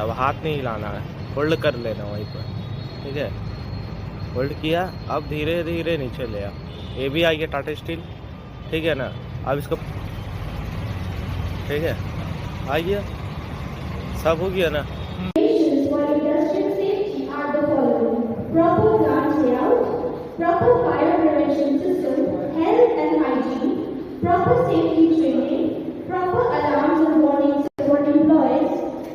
मतलब हाथ नहीं हिलाना है, होल्ड कर लेना वहीं पर, ठीक है। होल्ड किया, अब धीरे धीरे नीचे ले आ। ये भी आ गया टाटा स्टील, ठीक है ना। अब इसको, ठीक है, आ गया, सब हो गया ना। For industrial safety are the following: proper plant layout, proper fire prevention system, health and hygiene, proper safety training, proper alarms and warnings for employees,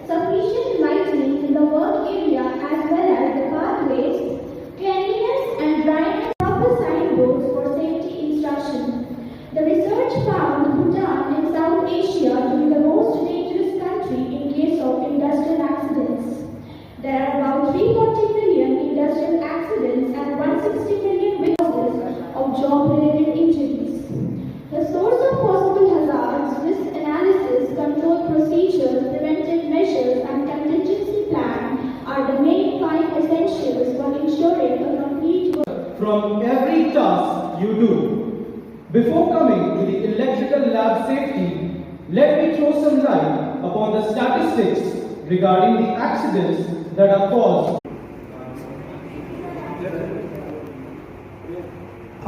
sufficient lighting in the work area as well as the pathways, cleanliness and dryness, proper signboards for safety instruction. The research found Bhutan in South Asia to be the most dangerous country in case of industrial accidents. There are about 340 million industrial accidents and 160 million causes of job-related injuries. The source of possible hazards, risk analysis, control procedures, preventive measures, and contingency plan are the main 5 essentials for ensuring a complete work. From every task you do, before coming to the electrical lab safety, let me throw some light upon the statistics regarding the accidents that are caused.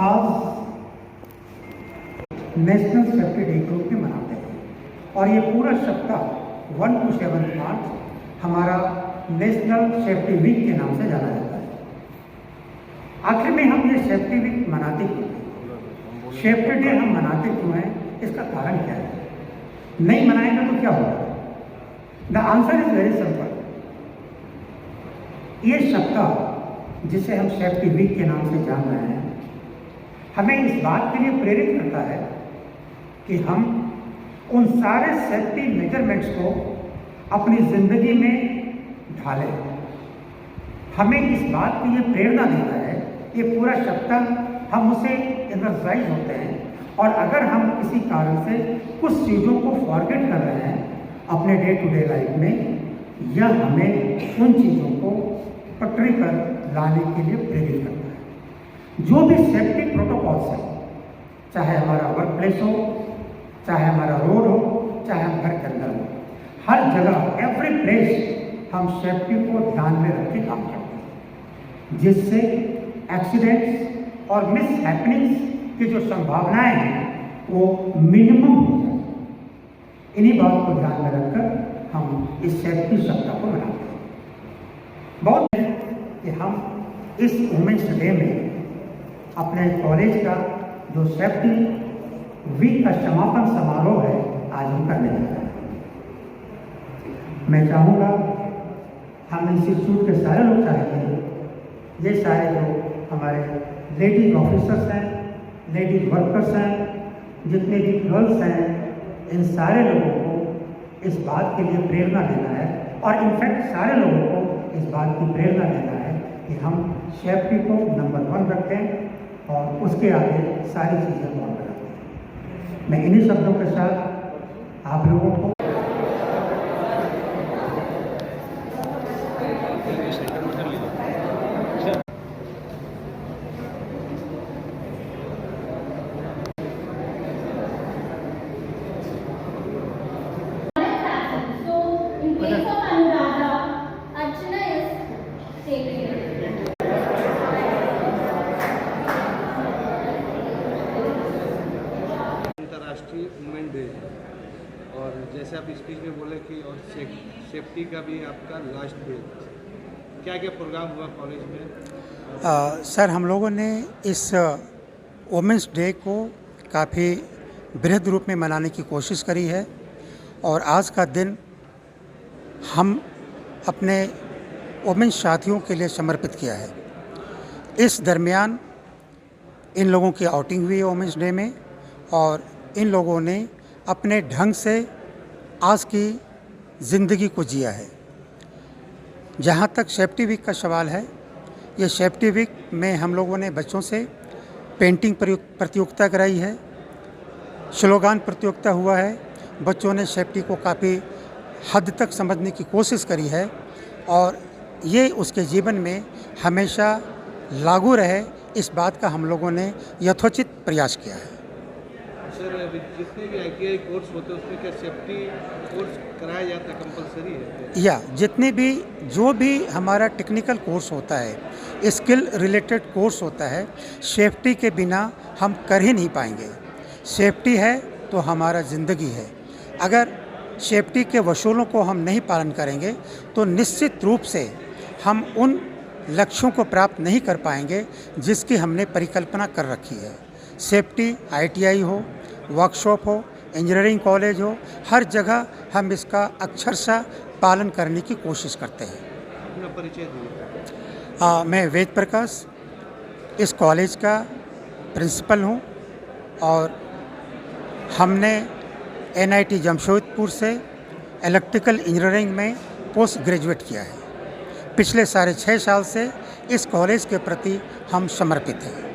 आज national safety day के रूप में मनाते हैं और ये पूरा सप्ताह 1 to 7 मार्च हमारा नेशनल सेफ्टी वीक के नाम से जाना जाता है। आखिर में हम ये सेफ्टी वीक मनाते क्यों हैं? सेफ्टी डे हम मनाते क्यों हैं? इसका कारण क्या है? नहीं मनाएंगे तो क्या होगा? The answer is very simple. ये सप्ताह जिसे हम सेफ्टी वीक के नाम से जान रहे हैं, हमें इस बात के लिए प्रेरित करता है कि हम उन सारे सेफ्टी मेजरमेंट्स को अपनी ज़िंदगी में ढालें। हमें इस बात की ये प्रेरणा देता है, ये पूरा सप्ताह हम उसे एनर्जाइज होते हैं और अगर हम किसी कारण से कुछ चीज़ों को फॉरगेट कर रहे हैं अपने डे टू डे लाइफ में, यह हमें उन चीज़ों को पटरी पर लाने के लिए प्रेरित करता है। जो भी सेफ्टी प्रोटोकॉल्स हैं, चाहे हमारा वर्क प्लेस हो, चाहे हमारा रोड हो, चाहे हम घर के अंदर हो, हर जगह एवरी प्लेस हम सेफ्टी को ध्यान में रख के काम करते हैं, जिससे एक्सीडेंट्स और मिस हैपनिंग्स की जो संभावनाएं हैं वो मिनिमम हो जाए। इन्हीं बात को ध्यान में रखकर हम इस सेफ्टी सप्ताह को मनाते हैं। बहुत है कि हम इस वुमेन्स डे में अपने कॉलेज का जो सेफ्टी वीक का समापन समारोह है आज हम करने जा रहे हैं। मैं चाहूँगा हम इंस्टीट्यूट के सारे लोग चाहेंगे, ये सारे जो हमारे लेडीज ऑफिसर्स हैं, लेडीज वर्कर्स हैं, जितने भी गर्ल्स हैं, इन सारे लोगों को इस बात के लिए प्रेरणा देना है और इनफैक्ट सारे लोगों को इस बात की प्रेरणा देना है कि हम सेफ्टी को नंबर 1 रखें और उसके आगे सारी चीज़ें को ऑर्डर रखें। मैं इन्हीं शब्दों के साथ आप लोगों को अंतर्राष्ट्रीय वुमेन डे और जैसे आप स्पीच में बोले कि और सेफ्टी का भी आपका लास्ट डे, क्या क्या प्रोग्राम हुआ कॉलेज में? सर, हम लोगों ने इस वुमेंस डे को काफ़ी बृहद रूप में मनाने की कोशिश करी है और आज का दिन हम अपने वुमेन साथियों के लिए समर्पित किया है। इस दरमियान इन लोगों की आउटिंग हुई है वुमेंस डे में और इन लोगों ने अपने ढंग से आज की ज़िंदगी को जिया है। जहाँ तक सेफ्टी वीक का सवाल है, ये सेफ्टी वीक में हम लोगों ने बच्चों से पेंटिंग प्रतियोगिता कराई है, स्लोगान प्रतियोगिता हुआ है। बच्चों ने सेफ्टी को काफ़ी हद तक समझने की कोशिश करी है और ये उसके जीवन में हमेशा लागू रहे, इस बात का हम लोगों ने यथोचित प्रयास किया है। सर अभी जितने भी ITI कोर्स होते हैं उसमें क्या सेफ्टी कोर्स कराया जाता है, कंपलसरी है? या जितने भी जो भी हमारा टेक्निकल कोर्स होता है, स्किल रिलेटेड कोर्स होता है, सेफ्टी के बिना हम कर ही नहीं पाएंगे। सेफ्टी है तो हमारा ज़िंदगी है। अगर सेफ्टी के वसूलों को हम नहीं पालन करेंगे तो निश्चित रूप से हम उन लक्ष्यों को प्राप्त नहीं कर पाएंगे जिसकी हमने परिकल्पना कर रखी है। सेफ्टी ITI हो, वर्कशॉप हो, इंजीनियरिंग कॉलेज हो, हर जगह हम इसका अक्षरशः पालन करने की कोशिश करते हैं। अपना परिचय दीजिए। मैं वेद प्रकाश इस कॉलेज का प्रिंसिपल हूँ और हमने NIT जमशेदपुर से इलेक्ट्रिकल इंजीनियरिंग में पोस्ट ग्रेजुएट किया है। पिछले 6.5 साल से इस कॉलेज के प्रति हम समर्पित हैं।